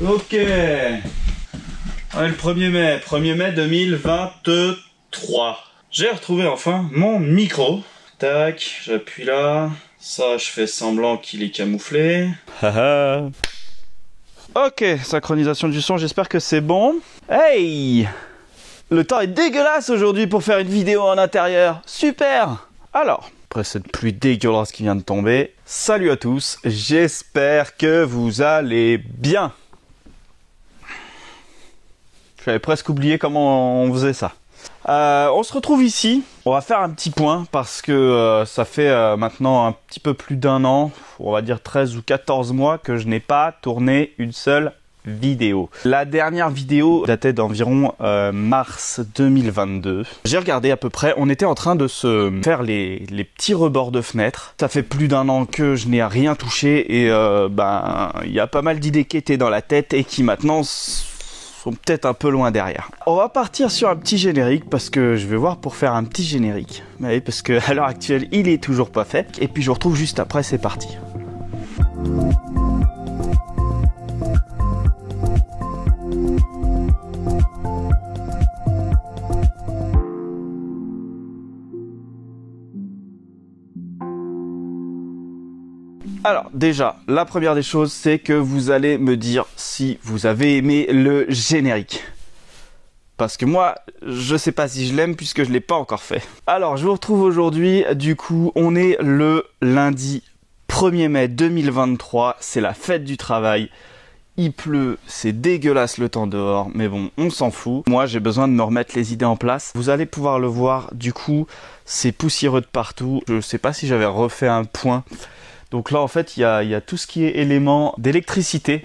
Ok. On est le 1er mai 2023. J'ai retrouvé enfin mon micro. Tac, j'appuie là. Ça, je fais semblant qu'il est camouflé. Ok, synchronisation du son, j'espère que c'est bon. Hey! Le temps est dégueulasse aujourd'hui pour faire une vidéo en intérieur. Super! Alors, après cette pluie dégueulasse qui vient de tomber, salut à tous, j'espère que vous allez bien. J'avais presque oublié comment on faisait ça. On se retrouve ici, on va faire un petit point parce que ça fait maintenant un petit peu plus d'un an, on va dire 13 ou 14 mois que je n'ai pas tourné une seule vidéo. La dernière vidéo datait d'environ mars 2022. J'ai regardé à peu près, on était en train de se faire les petits rebords de fenêtres. Ça fait plus d'un an que je n'ai rien touché et il y a pas mal d'idées qui étaient dans la tête et qui maintenant sont peut-être un peu loin derrière. On va partir sur un petit générique parce que je vais voir pour faire un petit générique. Oui, parce que à l'heure actuelle, il est toujours pas fait. Et puis je vous retrouve juste après, c'est parti. Alors déjà, la première des choses, c'est que vous allez me dire si vous avez aimé le générique. Parce que moi, je sais pas si je l'aime puisque je l'ai pas encore fait. Alors, je vous retrouve aujourd'hui, du coup, on est le lundi 1er mai 2023, c'est la fête du travail. Il pleut, c'est dégueulasse le temps dehors, mais bon, on s'en fout. Moi, j'ai besoin de me remettre les idées en place. Vous allez pouvoir le voir, du coup, c'est poussiéreux de partout. Je sais pas si j'avais refait un point. Donc là, en fait, il y a tout ce qui est élément d'électricité,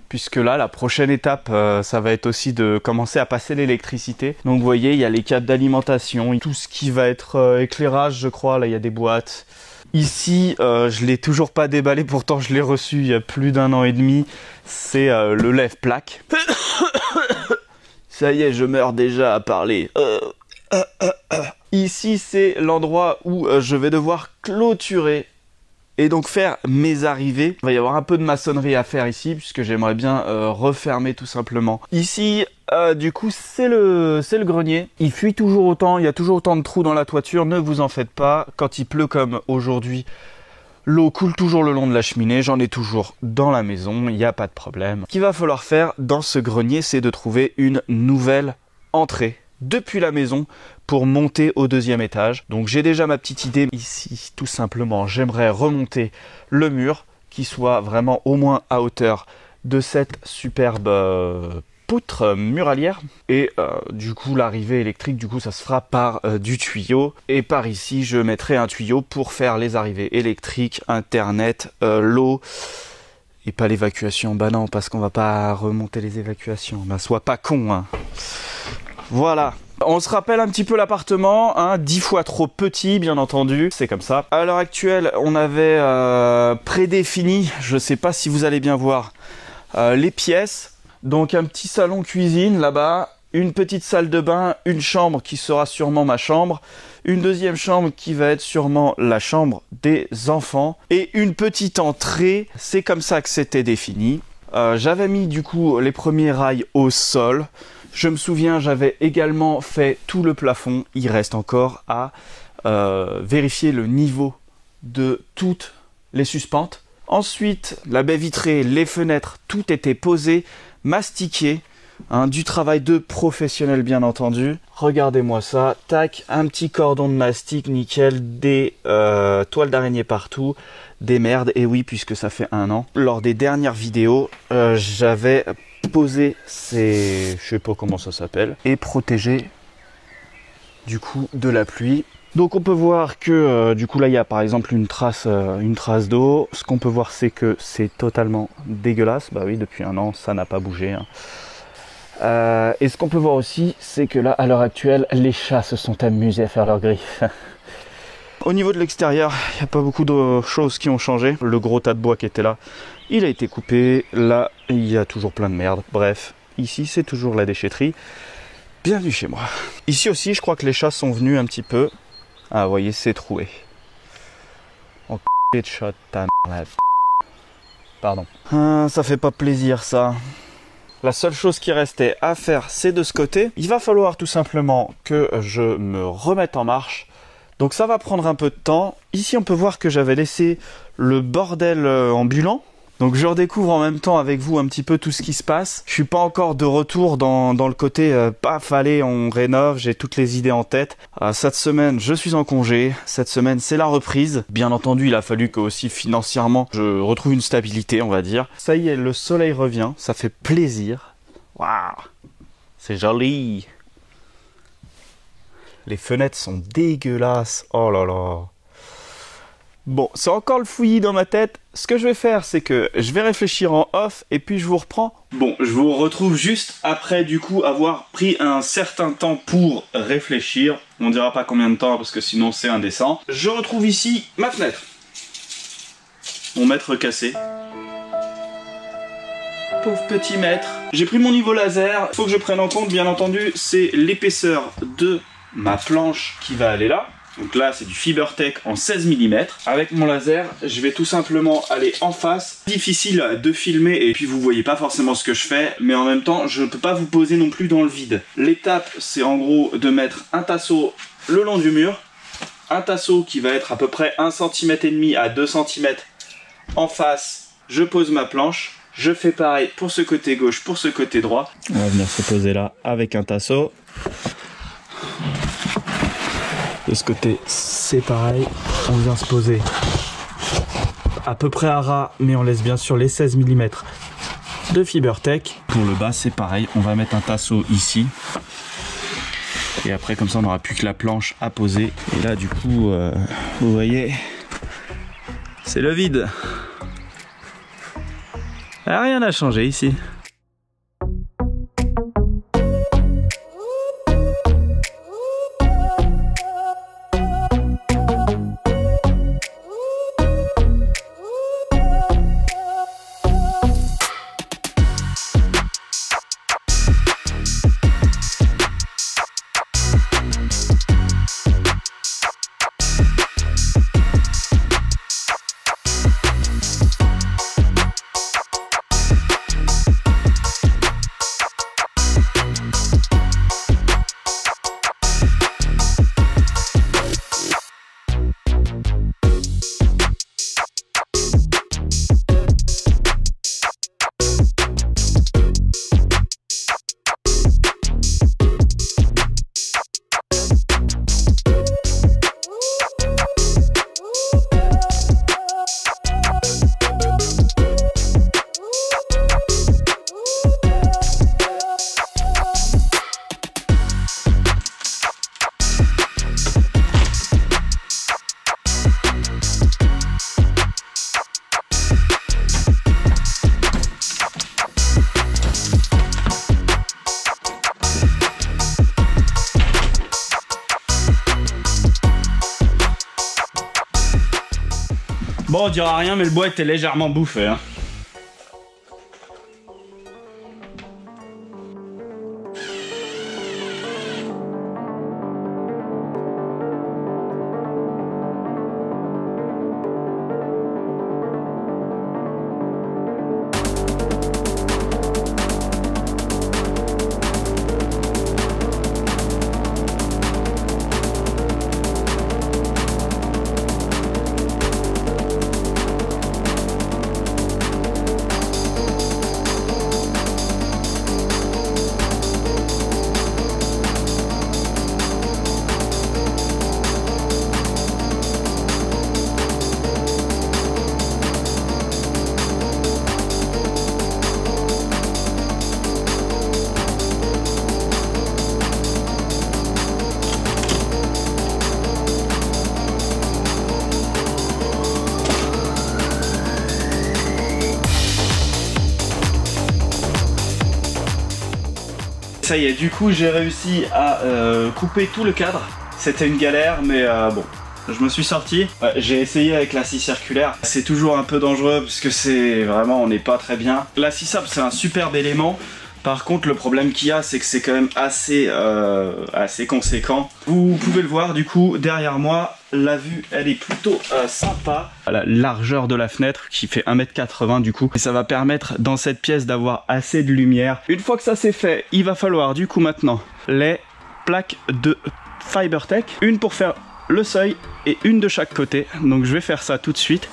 puisque là, la prochaine étape, ça va être aussi de commencer à passer l'électricité. Donc vous voyez, il y a les câbles d'alimentation, tout ce qui va être éclairage, je crois. Là, il y a des boîtes. Ici, je l'ai toujours pas déballé, pourtant je l'ai reçu il y a plus d'un an et demi. C'est le lève-plaque. Ça y est, je meurs déjà à parler. Ici, c'est l'endroit où je vais devoir clôturer et donc faire mes arrivées. Il va y avoir un peu de maçonnerie à faire ici, puisque j'aimerais bien refermer tout simplement. Ici, du coup, c'est le grenier. Il fuit toujours autant, il y a toujours autant de trous dans la toiture, ne vous en faites pas. Quand il pleut comme aujourd'hui, l'eau coule toujours le long de la cheminée, j'en ai toujours dans la maison, il n'y a pas de problème. Ce qu'il va falloir faire dans ce grenier, c'est de trouver une nouvelle entrée depuis la maison pour monter au deuxième étage. Donc j'ai déjà ma petite idée ici, tout simplement j'aimerais remonter le mur qui soit vraiment au moins à hauteur de cette superbe poutre muralière et du coup l'arrivée électrique, du coup ça se fera par du tuyau, et par ici je mettrai un tuyau pour faire les arrivées électriques, internet, l'eau et pas l'évacuation. Bah non, parce qu'on va pas remonter les évacuations, bah sois pas con hein. Voilà, on se rappelle un petit peu l'appartement, hein, 10 fois trop petit bien entendu, c'est comme ça. À l'heure actuelle, on avait prédéfini, je sais pas si vous allez bien voir, les pièces. Donc un petit salon cuisine là-bas, une petite salle de bain, une chambre qui sera sûrement ma chambre, une deuxième chambre qui va être sûrement la chambre des enfants, et une petite entrée, c'est comme ça que c'était défini. J'avais mis du coup les premiers rails au sol. Je me souviens, j'avais également fait tout le plafond. Il reste encore à vérifier le niveau de toutes les suspentes. Ensuite, la baie vitrée, les fenêtres, tout était posé, mastiqué. Hein, du travail de professionnel bien entendu. Regardez-moi ça, tac, un petit cordon de mastic, nickel, des toiles d'araignée partout, des merdes, et oui, puisque ça fait un an. Lors des dernières vidéos, j'avais posé ces, je sais pas comment ça s'appelle, et protégé du coup de la pluie. Donc on peut voir que du coup là il y a par exemple une trace d'eau. Ce qu'on peut voir, c'est que c'est totalement dégueulasse. Bah oui, depuis un an ça n'a pas bougé hein. Et ce qu'on peut voir aussi, c'est que là, à l'heure actuelle, les chats se sont amusés à faire leurs griffes. Au niveau de l'extérieur, il n'y a pas beaucoup de choses qui ont changé. Le gros tas de bois qui était là, il a été coupé. Là, il y a toujours plein de merde. Bref, ici, c'est toujours la déchetterie. Bienvenue chez moi. Ici aussi, je crois que les chats sont venus un petit peu. Ah, vous voyez, c'est troué. Oh, de chat, ta merde. Pardon. Ah, ça fait pas plaisir, ça. La seule chose qui restait à faire, c'est de ce côté. Il va falloir tout simplement que je me remette en marche. Donc ça va prendre un peu de temps. Ici, on peut voir que j'avais laissé le bordel ambulant. Donc je redécouvre en même temps avec vous un petit peu tout ce qui se passe. Je suis pas encore de retour dans le côté paf, allez, on rénove, j'ai toutes les idées en tête. Cette semaine, je suis en congé. Cette semaine, c'est la reprise. Bien entendu, il a fallu que aussi financièrement, je retrouve une stabilité, on va dire. Ça y est, le soleil revient, ça fait plaisir. Waouh, c'est joli. Les fenêtres sont dégueulasses. Oh là là. Bon, c'est encore le fouillis dans ma tête. Ce que je vais faire, c'est que je vais réfléchir en off et puis je vous reprends. Bon, je vous retrouve juste après du coup avoir pris un certain temps pour réfléchir. On dira pas combien de temps parce que sinon c'est indécent. Je retrouve ici ma fenêtre. Mon mètre cassé. Pauvre petit mètre. J'ai pris mon niveau laser. Faut que je prenne en compte, bien entendu, c'est l'épaisseur de ma planche qui va aller là. Donc là, c'est du Fibertech en 16 mm. Avec mon laser, je vais tout simplement aller en face. Difficile de filmer et puis vous voyez pas forcément ce que je fais. Mais en même temps, je ne peux pas vous poser non plus dans le vide. L'étape, c'est en gros de mettre un tasseau le long du mur. Un tasseau qui va être à peu près 1,5 cm à 2 cm en face. Je pose ma planche. Je fais pareil pour ce côté gauche, pour ce côté droit. On va venir se poser là avec un tasseau. De ce côté, c'est pareil. On vient se poser à peu près à ras, mais on laisse bien sûr les 16 mm de Fibertech. Pour le bas, c'est pareil. On va mettre un tasseau ici. Et après, comme ça, on n'aura plus que la planche à poser. Et là, du coup, vous voyez, c'est le vide. Rien n'a changé ici. Bon, on dira rien, mais le bois était légèrement bouffé, hein. Ça y est, du coup j'ai réussi à couper tout le cadre. C'était une galère, mais bon, je me suis sorti. J'ai essayé avec la scie circulaire. C'est toujours un peu dangereux parce que c'est vraiment, on n'est pas très bien. La scie sable, c'est un superbe élément. Par contre, le problème qu'il y a, c'est que c'est quand même assez conséquent. Vous pouvez le voir, du coup, derrière moi, la vue elle est plutôt sympa. La largeur de la fenêtre qui fait 1,80 m du coup. Et ça va permettre dans cette pièce d'avoir assez de lumière. Une fois que ça c'est fait, il va falloir du coup maintenant les plaques de Fibertech. Une pour faire le seuil et une de chaque côté. Donc je vais faire ça tout de suite.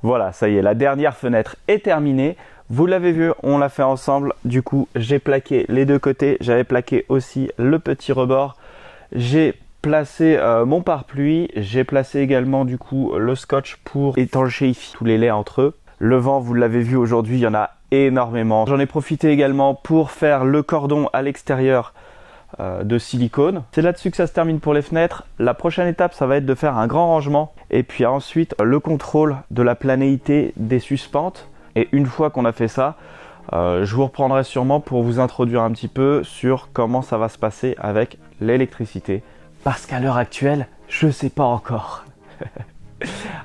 Voilà, ça y est, la dernière fenêtre est terminée. Vous l'avez vu, on l'a fait ensemble. Du coup, j'ai plaqué les deux côtés. J'avais plaqué aussi le petit rebord. J'ai placé mon pare-pluie. J'ai placé également du coup le scotch pour étancher tous les laits entre eux. Le vent, vous l'avez vu aujourd'hui, il y en a énormément. J'en ai profité également pour faire le cordon à l'extérieur de silicone. C'est là-dessus que ça se termine pour les fenêtres. La prochaine étape, ça va être de faire un grand rangement et puis ensuite le contrôle de la planéité des suspentes. Et une fois qu'on a fait ça, je vous reprendrai sûrement pour vous introduire un petit peu sur comment ça va se passer avec l'électricité. Parce qu'à l'heure actuelle, je sais pas encore.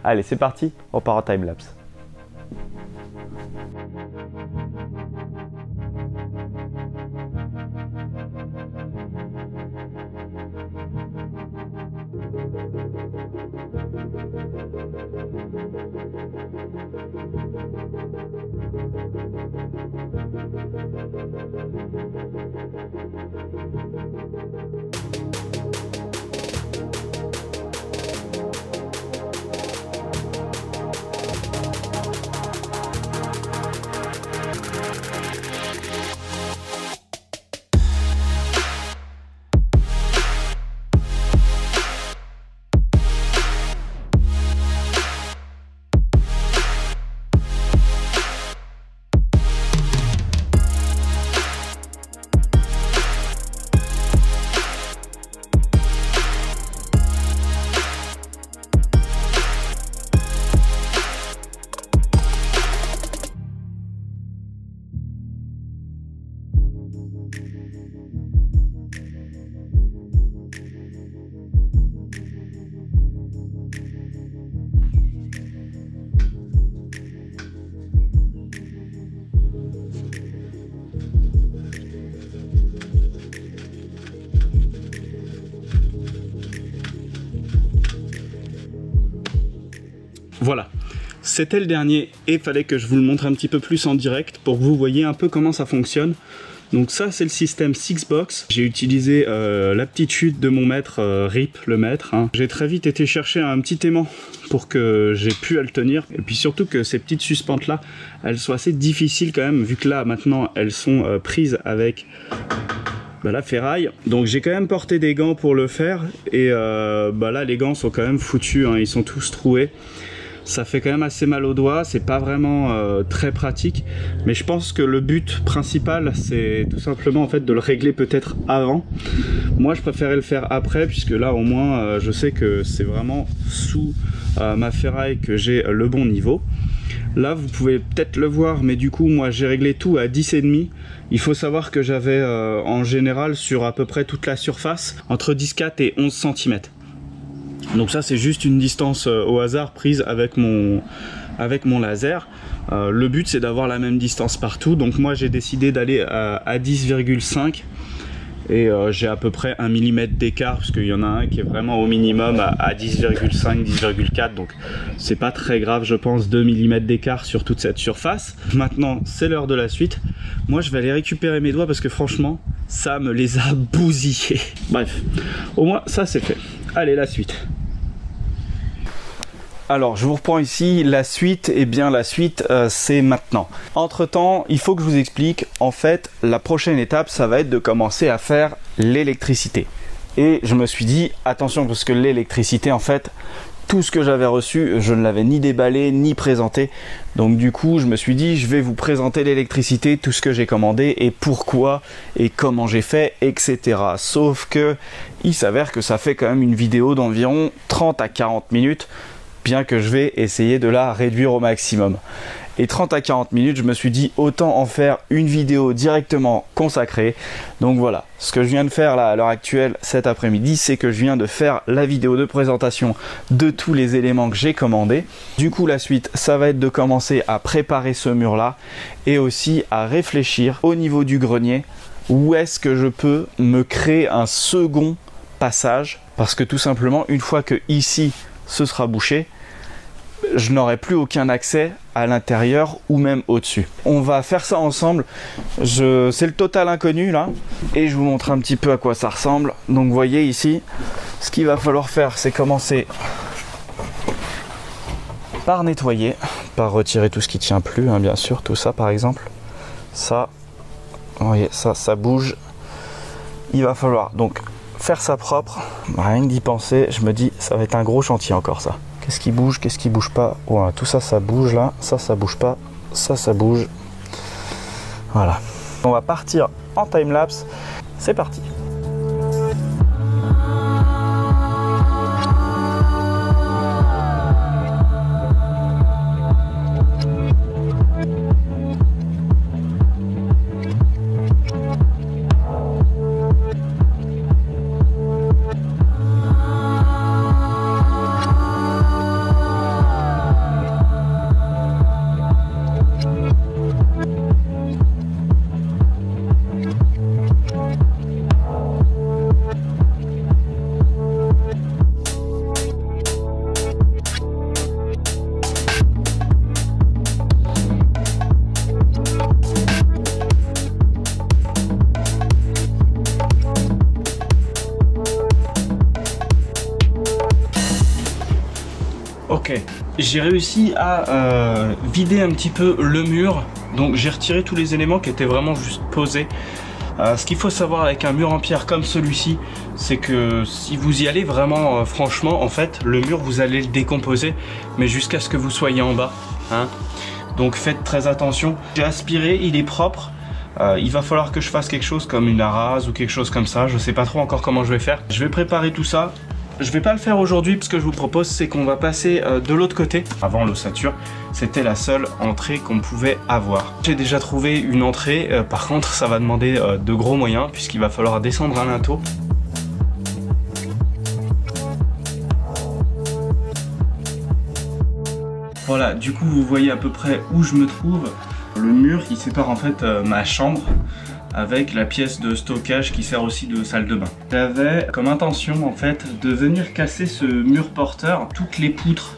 Allez, c'est parti, on part en timelapse. Voilà, c'était le dernier et il fallait que je vous le montre un petit peu plus en direct pour que vous voyez un peu comment ça fonctionne. Donc ça c'est le système Sixbox. J'ai utilisé l'aptitude de mon maître RIP, le maître. Hein. J'ai très vite été chercher un petit aimant pour que j'ai pu à le tenir. Et puis surtout que ces petites suspentes là, elles sont assez difficiles quand même, vu que là maintenant elles sont prises avec la ferraille. Donc j'ai quand même porté des gants pour le faire. Et là les gants sont quand même foutus, hein, ils sont tous troués. ça fait quand même assez mal aux doigts, c'est pas vraiment très pratique, mais je pense que le but principal c'est tout simplement en fait de le régler peut-être avant. Moi je préférais le faire après, puisque là au moins je sais que c'est vraiment sous ma ferraille que j'ai le bon niveau. Là vous pouvez peut-être le voir, mais du coup moi j'ai réglé tout à 10,5. Il faut savoir que j'avais en général sur à peu près toute la surface entre 10,4 et 11 cm. Donc ça c'est juste une distance au hasard prise avec mon laser. Le but c'est d'avoir la même distance partout, donc moi j'ai décidé d'aller à 10,5 et j'ai à peu près 1 mm d'écart, parce qu'il y en a un qui est vraiment au minimum à 10,5, 10,4, donc c'est pas très grave je pense, 2 mm d'écart sur toute cette surface. Maintenant c'est l'heure de la suite. Moi je vais aller récupérer mes doigts parce que franchement ça me les a bousillés. Bref, au moins ça c'est fait. Allez, la suite. Alors je vous reprends ici, la suite, et bien la suite c'est maintenant. Entre temps il faut que je vous explique, en fait la prochaine étape ça va être de commencer à faire l'électricité. Et je me suis dit attention, parce que l'électricité en fait, tout ce que j'avais reçu je ne l'avais ni déballé ni présenté. Donc du coup je me suis dit je vais vous présenter l'électricité, tout ce que j'ai commandé et pourquoi et comment j'ai fait, etc. Sauf que il s'avère que ça fait quand même une vidéo d'environ 30 à 40 minutes, bien que je vais essayer de la réduire au maximum. Et 30 à 40 minutes, je me suis dit autant en faire une vidéo directement consacrée. Donc voilà, ce que je viens de faire là à l'heure actuelle cet après-midi, c'est que je viens de faire la vidéo de présentation de tous les éléments que j'ai commandés. Du coup la suite, ça va être de commencer à préparer ce mur là et aussi à réfléchir au niveau du grenier, où est-ce que je peux me créer un second passage, parce que tout simplement une fois que ici ce sera bouché, je n'aurai plus aucun accès à l'intérieur ou même au-dessus. On va faire ça ensemble. C'est le total inconnu là, et je vous montre un petit peu à quoi ça ressemble. Donc vous voyez ici, ce qu'il va falloir faire, c'est commencer par nettoyer, par retirer tout ce qui tient plus, hein, bien sûr, tout ça par exemple. Ça, vous voyez, ça bouge. Il va falloir donc faire ça propre. Rien que d'y penser, je me dis ça va être un gros chantier encore ça. Qu'est-ce qui bouge pas? Voilà, tout ça, ça bouge là, ça bouge pas, ça bouge. Voilà. On va partir en time-lapse. C'est parti. Ok, j'ai réussi à vider un petit peu le mur, donc j'ai retiré tous les éléments qui étaient vraiment juste posés. Ce qu'il faut savoir avec un mur en pierre comme celui-ci, c'est que si vous y allez vraiment franchement, en fait, le mur vous allez le décomposer, mais jusqu'à ce que vous soyez en bas, hein. Donc faites très attention. J'ai aspiré, il est propre. Il va falloir que je fasse quelque chose comme une arase ou quelque chose comme ça, je sais pas trop encore comment je vais faire. Je vais préparer tout ça. Je vais pas le faire aujourd'hui, parce que je vous propose c'est qu'on va passer de l'autre côté. Avant l'ossature, c'était la seule entrée qu'on pouvait avoir. J'ai déjà trouvé une entrée, par contre ça va demander de gros moyens, puisqu'il va falloir descendre un linteau. Voilà, du coup vous voyez à peu près où je me trouve. Le mur qui sépare en fait ma chambre avec la pièce de stockage qui sert aussi de salle de bain. J'avais comme intention en fait de venir casser ce mur porteur. Toutes les poutres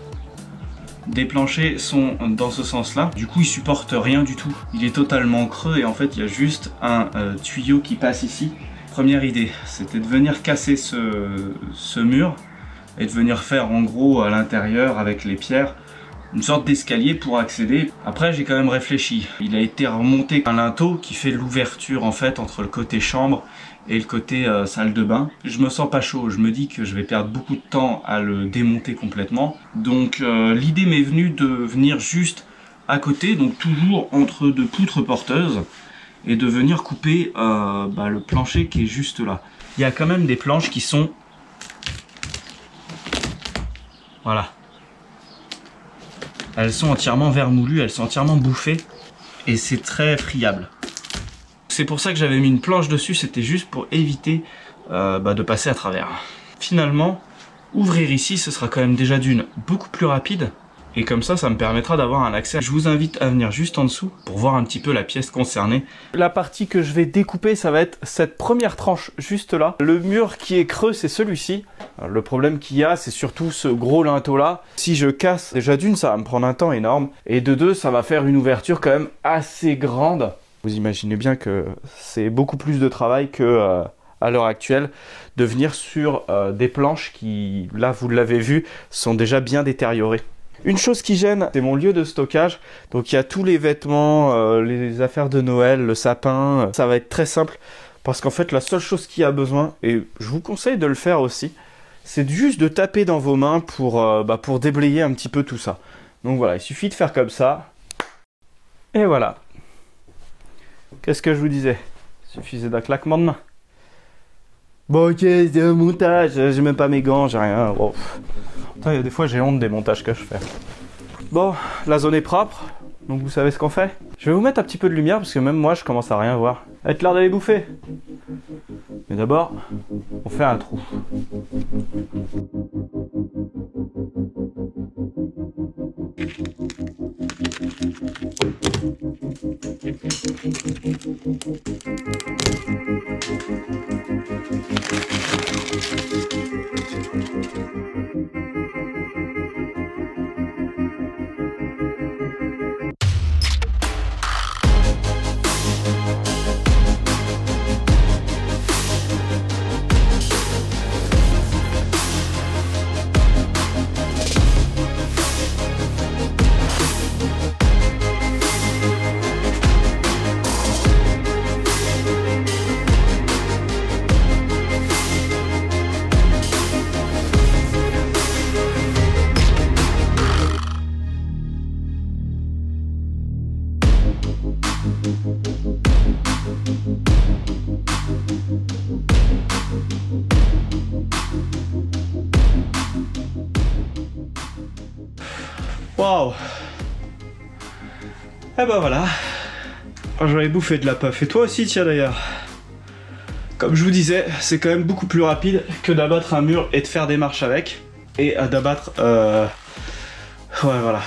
des planchers sont dans ce sens là. Du coup il supporte rien du tout. Il est totalement creux et en fait il y a juste un tuyau qui passe ici. Première idée, c'était de venir casser ce mur et de venir faire en gros à l'intérieur avec les pierres une sorte d'escalier pour accéder. Après j'ai quand même réfléchi, il a été remonté un linteau qui fait l'ouverture en fait entre le côté chambre et le côté salle de bain. Je me sens pas chaud, je me dis que je vais perdre beaucoup de temps à le démonter complètement. Donc l'idée m'est venue de venir juste à côté, donc toujours entre deux poutres porteuses, et de venir couper le plancher qui est juste là. Il y a quand même des planches qui sont... Voilà. Elles sont entièrement vermoulues, elles sont entièrement bouffées et c'est très friable. C'est pour ça que j'avais mis une planche dessus, c'était juste pour éviter de passer à travers. Finalement, ouvrir ici, ce sera quand même déjà d'une beaucoup plus rapide et comme ça, ça me permettra d'avoir un accès. Je vous invite à venir juste en dessous pour voir un petit peu la pièce concernée. La partie que je vais découper, ça va être cette première tranche juste là. Le mur qui est creux, c'est celui-ci. Le problème qu'il y a, c'est surtout ce gros linteau là. Si je casse, déjà d'une, ça va me prendre un temps énorme. Et de deux, ça va faire une ouverture quand même assez grande. Vous imaginez bien que c'est beaucoup plus de travail que à l'heure actuelle de venir sur des planches qui, là vous l'avez vu, sont déjà bien détériorées. Une chose qui gêne, c'est mon lieu de stockage. Donc il y a tous les vêtements, les affaires de Noël, le sapin. Ça va être très simple parce qu'en fait la seule chose qu'il y a besoin, et je vous conseille de le faire aussi, c'est juste de taper dans vos mains pour déblayer un petit peu tout ça. Donc voilà, il suffit de faire comme ça. Et voilà. Qu'est-ce que je vous disais? Il suffisait d'un claquement de main. Bon ok, c'est un montage, j'ai même pas mes gants, j'ai rien. Oh. Putain, il y a des fois j'ai honte des montages que je fais. Bon, la zone est propre, donc vous savez ce qu'on fait. Je vais vous mettre un petit peu de lumière parce que même moi je commence à rien voir. Être l'heure d'aller bouffer. Mais d'abord, on fait un trou. Waouh! Et ben voilà, j'avais bouffé de la puff et toi aussi tiens d'ailleurs. Comme je vous disais, c'est quand même beaucoup plus rapide que d'abattre un mur et de faire des marches avec. Et d'abattre... Ouais voilà.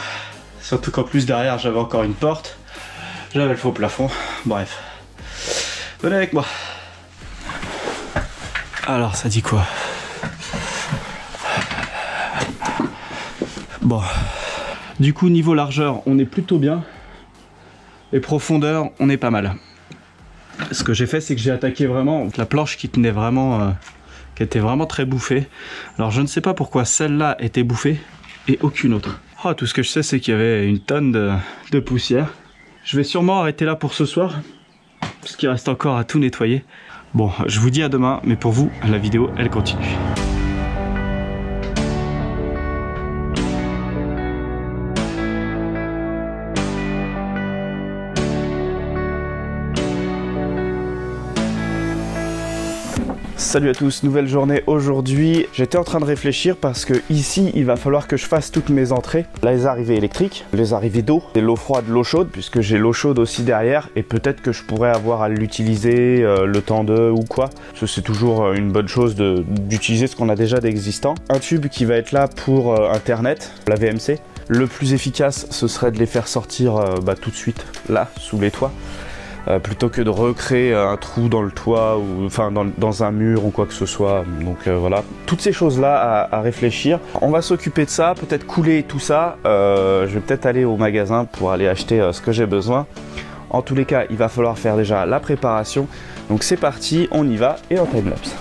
Surtout qu'en plus derrière j'avais encore une porte. J'avais le faux plafond. Bref. Venez avec moi. Alors ça dit quoi? Bon. Du coup niveau largeur on est plutôt bien. Et profondeur on est pas mal. Ce que j'ai fait c'est que j'ai attaqué vraiment la planche qui tenait vraiment... qui était vraiment très bouffée. Alors je ne sais pas pourquoi celle-là était bouffée et aucune autre. Oh, tout ce que je sais c'est qu'il y avait une tonne de poussière. Je vais sûrement arrêter là pour ce soir. Parce qu'il reste encore à tout nettoyer. Bon, je vous dis à demain, mais pour vous, la vidéo elle continue. Salut à tous, nouvelle journée aujourd'hui. J'étais en train de réfléchir parce que ici il va falloir que je fasse toutes mes entrées. Les arrivées électriques, les arrivées d'eau, et l'eau froide, l'eau chaude, puisque j'ai l'eau chaude aussi derrière et peut-être que je pourrais avoir à l'utiliser le temps de ou quoi. C'est toujours une bonne chose d'utiliser ce qu'on a déjà d'existant. Un tube qui va être là pour internet, la VMC. Le plus efficace ce serait de les faire sortir tout de suite là sous les toits. Plutôt que de recréer un trou dans le toit ou enfin dans un mur ou quoi que ce soit. Donc voilà, toutes ces choses là à réfléchir. On va s'occuper de ça, peut-être couler tout ça. Je vais peut-être aller au magasin pour aller acheter ce que j'ai besoin. En tous les cas, il va falloir faire déjà la préparation. Donc c'est parti, on y va et en timelapse.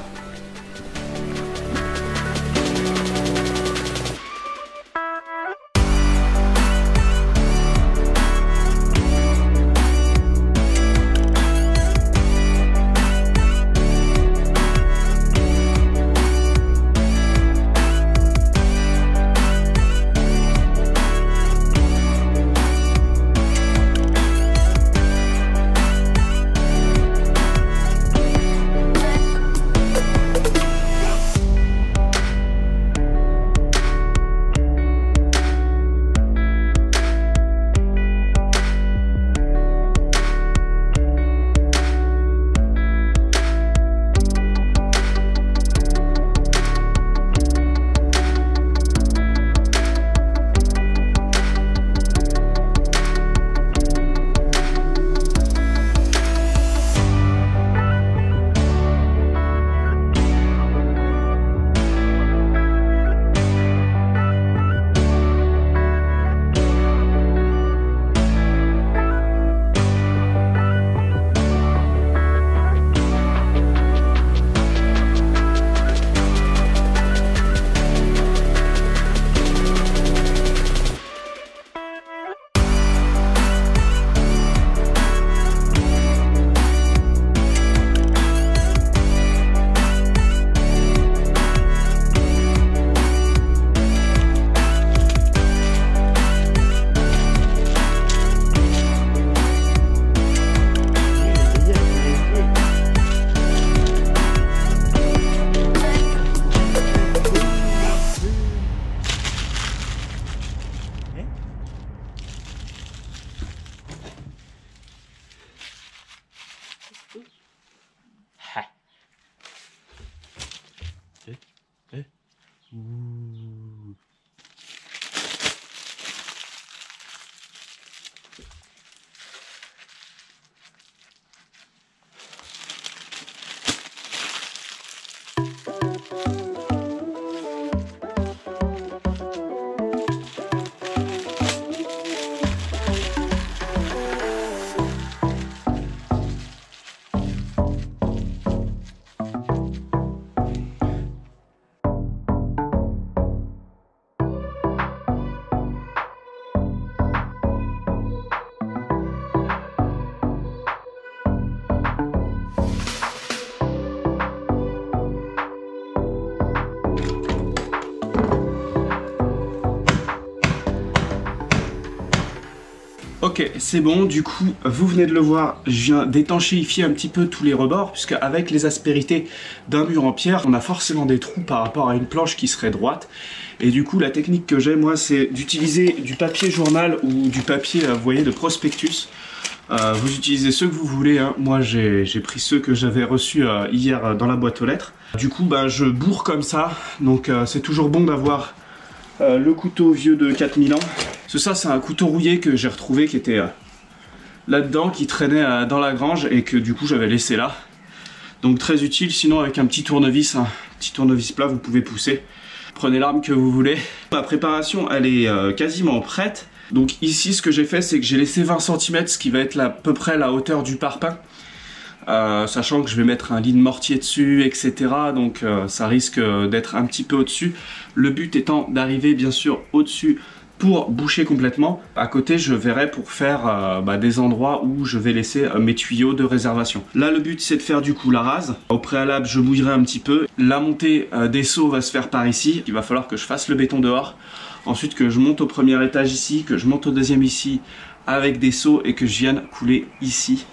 Ok, c'est bon, du coup, vous venez de le voir, je viens d'étanchéifier un petit peu tous les rebords, puisque avec les aspérités d'un mur en pierre, on a forcément des trous par rapport à une planche qui serait droite. Et du coup, la technique que j'ai, moi, c'est d'utiliser du papier journal ou du papier, vous voyez, de prospectus. Vous utilisez ceux que vous voulez, hein. Moi j'ai pris ceux que j'avais reçus hier dans la boîte aux lettres. Du coup, je bourre comme ça, donc c'est toujours bon d'avoir le couteau vieux de 4000 ans. Ça c'est un couteau rouillé que j'ai retrouvé qui était là-dedans, qui traînait dans la grange et que du coup j'avais laissé là. Donc très utile, sinon avec un petit tournevis plat, vous pouvez pousser. Prenez l'arme que vous voulez. Ma préparation elle est quasiment prête. Donc ici ce que j'ai fait c'est que j'ai laissé 20 cm, ce qui va être à peu près la hauteur du parpaing. Sachant que je vais mettre un lit de mortier dessus, etc. Donc ça risque d'être un petit peu au-dessus. Le but étant d'arriver bien sûr au-dessus pour boucher complètement. À côté je verrai pour faire des endroits où je vais laisser mes tuyaux de réservation. Là le but c'est de faire du coup la rase. Au préalable je mouillerai un petit peu. La montée des seaux va se faire par ici. Il va falloir que je fasse le béton dehors. Ensuite que je monte au premier étage ici, que je monte au deuxième ici avec des seaux et que je vienne couler ici.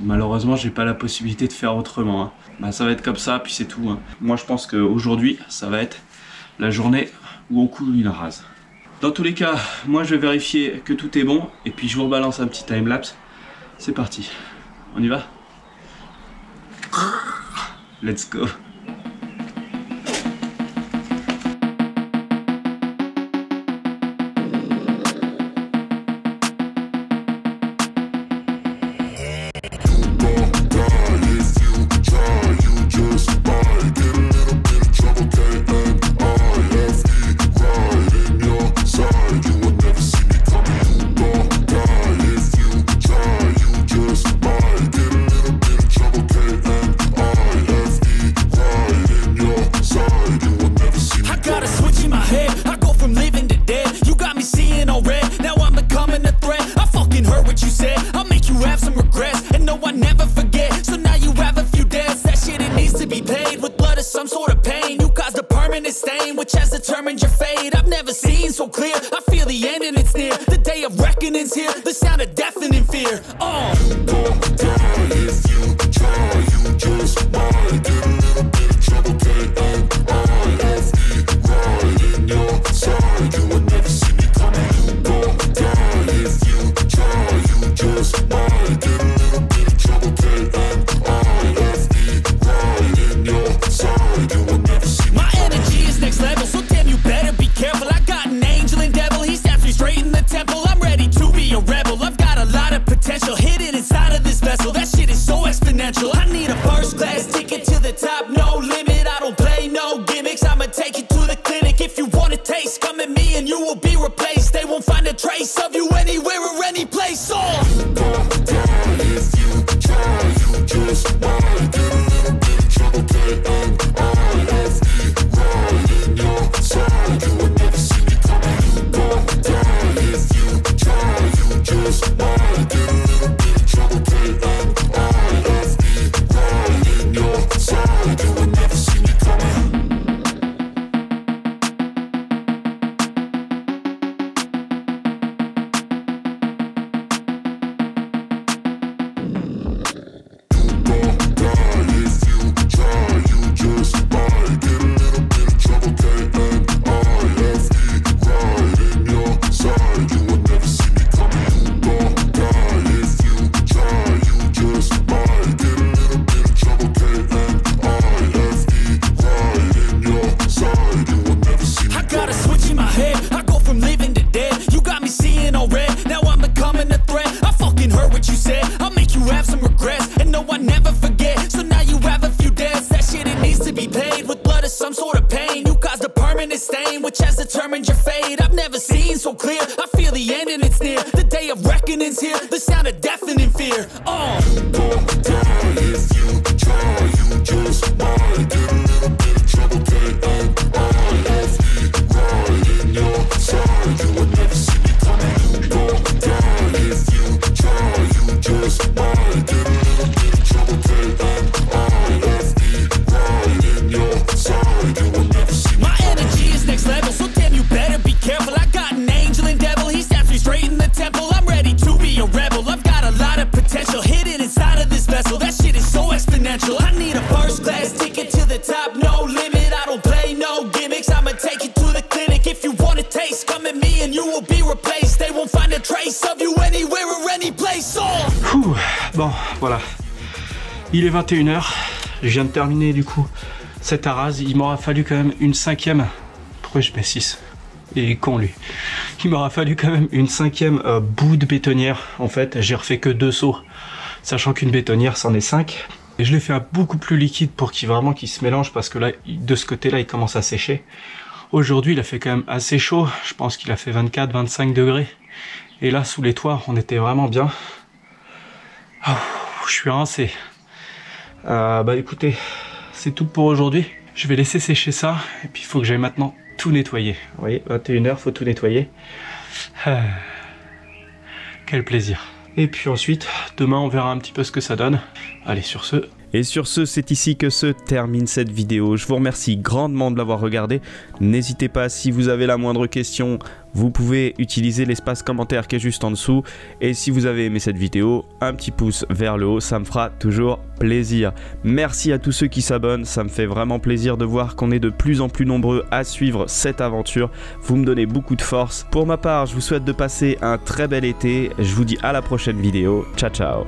Malheureusement j'ai pas la possibilité de faire autrement, hein. Ça va être comme ça puis c'est tout, hein. Moi je pense qu'aujourd'hui ça va être la journée où on coule une rase. Dans tous les cas, moi je vais vérifier que tout est bon et puis je vous rebalance un petit timelapse. C'est parti, on y va? Let's go. Which has determined your fate. I've never seen so clear. I feel the end and it's near. The day of reckoning's here. The sound of deafening fear. You don't die if you try. You just might get a little bit of trouble. K-N-I-F-E right in your side. You will never see me coming. You don't die if you try. You just might get a little bit of trouble. K-N-I-F-E right in your side. You will never see me. My energy is next level, so damn you better be careful. I got an angel and devil, he snaps me straight in the temple. I'm ready to be a rebel, I've got a lot of potential hidden inside of this vessel. That's stain which has determined your fate. I've never seen so clear. I feel the end and it's near. The day of reckoning's here. The sound of deafening fear. Don't die if you try. You just might get a little bit of trouble. K-N-I-F-E right in your side. You would never see me coming. Don't die if you try. You just might get a little bit of trouble. K-N-I-F-E right in your side. You would never see me. My energy is next level, so damn you better be careful. I got an angel and devil. He snaps me straight in the temple. I'm ready to be a rebel. I've got a lot of potential hidden inside of this vessel. That shit is so exponential. I need a first class ticket to the top, no limit. I don't play no gimmicks. I'ma take you to the clinic. If you want a taste, come at me and you will be replaced. They won't find a trace of you anywhere or any place. Ouh, bon, voilà. Il est 21h. Je viens de terminer du coup cette arase. Il m'aura fallu quand même une cinquième. Pourquoi je mets 6? Et con lui. Il m'aura fallu quand même une cinquième bout de bétonnière. En fait, j'ai refait que 2 seaux, sachant qu'une bétonnière c'en est 5. Et je l'ai fait beaucoup plus liquide pour qu'il vraiment qu'il se mélange, parce que là, de ce côté-là, il commence à sécher. Aujourd'hui, il a fait quand même assez chaud. Je pense qu'il a fait 24-25 degrés. Et là, sous les toits, on était vraiment bien. Oh, je suis rincé. Bah écoutez, c'est tout pour aujourd'hui. Je vais laisser sécher ça. Et puis, il faut que j'aille maintenant tout nettoyer. Vous voyez, 21h, faut tout nettoyer. Quel plaisir. Et puis ensuite, demain, on verra un petit peu ce que ça donne. Allez, sur ce... Et sur ce, c'est ici que se termine cette vidéo. Je vous remercie grandement de l'avoir regardé. N'hésitez pas, si vous avez la moindre question, vous pouvez utiliser l'espace commentaire qui est juste en dessous. Et si vous avez aimé cette vidéo, un petit pouce vers le haut, ça me fera toujours plaisir. Merci à tous ceux qui s'abonnent, ça me fait vraiment plaisir de voir qu'on est de plus en plus nombreux à suivre cette aventure. Vous me donnez beaucoup de force. Pour ma part, je vous souhaite de passer un très bel été. Je vous dis à la prochaine vidéo. Ciao, ciao.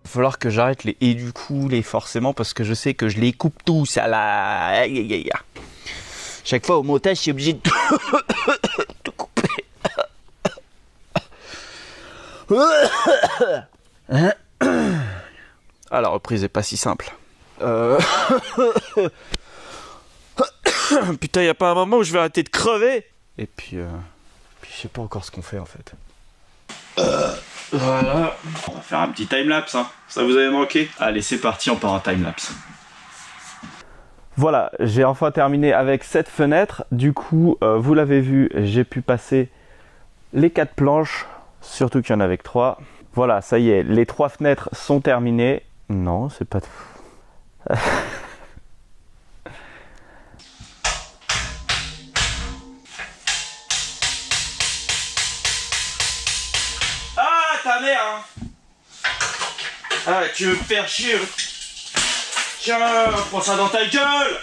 Va falloir que j'arrête les et du coup les forcément, parce que je sais que je les coupe tous à la... Chaque fois au montage je suis obligé de tout couper. Ah, la reprise est pas si simple. Putain, y a pas un moment où je vais arrêter de crever. Et puis je sais pas encore ce qu'on fait en fait. Voilà, on va faire un petit timelapse, hein. Ça vous avait manqué? Allez, c'est parti, on part en timelapse. Voilà, j'ai enfin terminé avec cette fenêtre. Du coup, vous l'avez vu, j'ai pu passer les 4 planches, surtout qu'il y en avait que 3. Voilà, ça y est, les 3 fenêtres sont terminées. Non, c'est pas... Ta mère, hein. Ah, tu veux me faire chier? Tiens, prends ça dans ta gueule.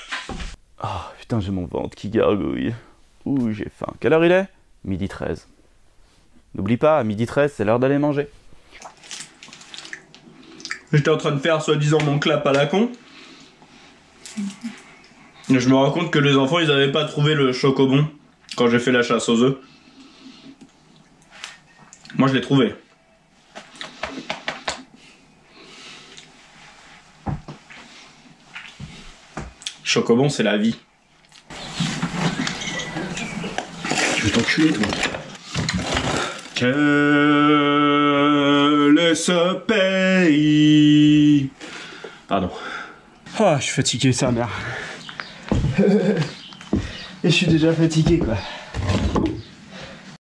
Oh putain, j'ai mon ventre qui gargouille. Ouh, j'ai faim. Quelle heure il est? 12h13. N'oublie pas, à 12h13, c'est l'heure d'aller manger. J'étais en train de faire soi-disant mon clap à la con. Je me rends compte que les enfants, ils avaient pas trouvé le chocobon quand j'ai fait la chasse aux œufs. Moi, je l'ai trouvé. Chocobon, c'est la vie. Je vais t'enculer, toi. Quel est ce pays? Pardon. Oh, je suis fatigué, sa mère. Et je suis déjà fatigué, quoi.